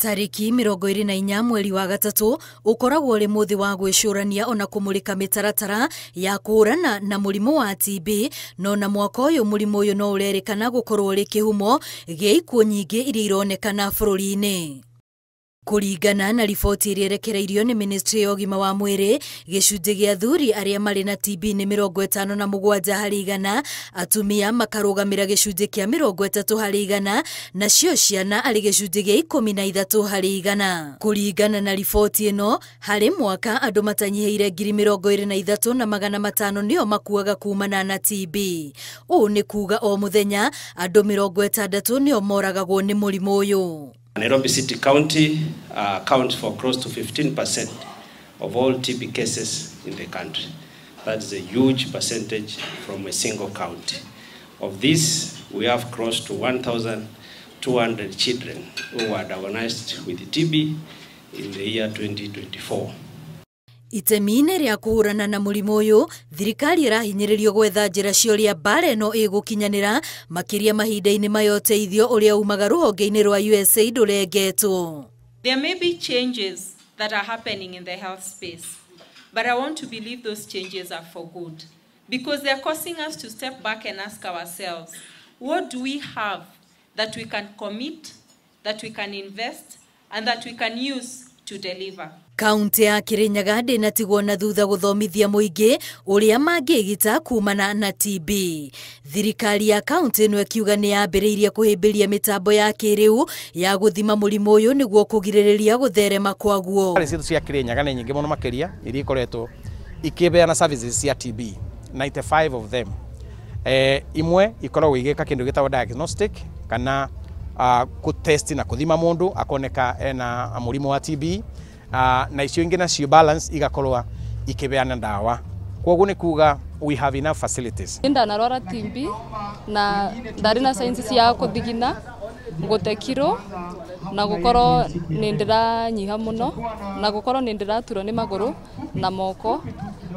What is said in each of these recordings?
Tariki 24 mweri wa gatatu ukoragwo ri muthi wa gwicurania ona kumulika mitaratara ya kurana na murimu wa TB no na mwaka uyu murimu uyu no urerikana gukorwo ri kihumo gia ikuo nyingi iria ironekana bururi-ini. Kuringana na riboti iria irekereirio ni Ministry ya Ugima wa Mwiri, gicunji gia athuri aria mari na TB ni 57%, atumia makarugamira gicunji kia 30%, nacio ciana ari gicunji gia 13%. Kuringana na riboti ino, hari mwaka andu matanyihiire 23,500 nio makuaga kumana na TB. Uu ni kuga o muthenya andu 60 nio moragagwo ni murimu uyu. Nairobi City County accounts for close to 15% of all TB cases in the country. That is a huge percentage from a single county. Of this, we have close to 1,200 children who were diagnosed with TB in the year 2024. Itemine ria kuhurana na murimu uyu, thirikari irahinyiririo gwetha njira cioria bara ino igukinyanira makiria mahinda-ini mayo teithio uria umaga ruhonge-ini rwa USAID urengetwo. There may be changes that are happening in the health space, but I want to believe those changes are for good, because they are causing us to step back and ask ourselves, what do we have that we can commit, that we can invest, and that we can use to deliver? Kaunti ya Kirinyaga ndinatigwo na thutha guthomithia muingi uria mangigita kumana na TB. Thirikari ya kaunti no ikiuga ni yambiriirie kuhimbiria mitambo ya kiriu ya guthima murimu uyu niguo kugiririria gutherema kwaguo. Citu cia Kirinyaga ni nyingi muno makiria iria ikoretwo ikibeana services cia TB, 95 of them. Imwe ikoragwo igika kindu gitagwo diagnostic kana kutest na kuthima mundu akoneka ena murimu wa TB. Na icio ingi nacio balance igakorwa ikibeana ndawa. Koguo ni kuga we have enough facilities. Nda narora TB na ndari na science cia kuthigina gute kiro na gukoro ni ndira nyiha muno na gukoro ni ndira turo ni maguru na moko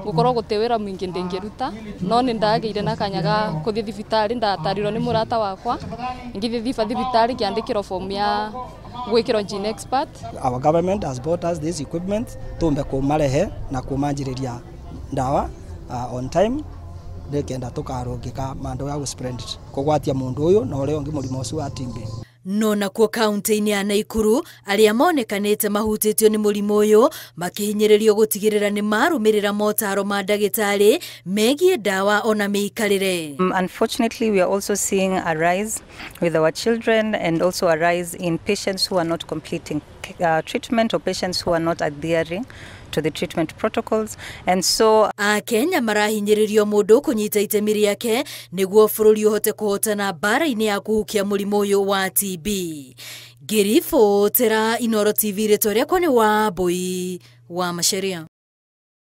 gukoro gutewera mwingi ndingiruta no ni ndageire na kanyaga kuthi thibitari ndatarirwo ni murata wakwa ngithi thibitari kiandikiro form ya gwikiro gene expert. Our government has bought us this equipment tumbe kumarehe na kumanjiriria ndawa on time ndekenda tukarungika mando ya spread kugwatia mundu uyu na uri ungi murimo ucio wa TB. No nakuo kaunti-ini ya Naikuru aria monekanite mahutitio ni murimu uyu makihinyiririo gutigirira ni marumirira motaro ma ndagitari megie ndawa ona miikarire. Unfortunately, we are also seeing a rise with our children and also a rise in patients who are not completing treatment or patients who are not adhering to the treatment protocols, and so Kenya marahinyiririo mundu kunyita itemi riake niguo bururi uhote kuhotana bara-ini ya kuhukia murimu uyu wa TB. Girifo tera Inoro TV retoria kwani wa Boy wa Masharia.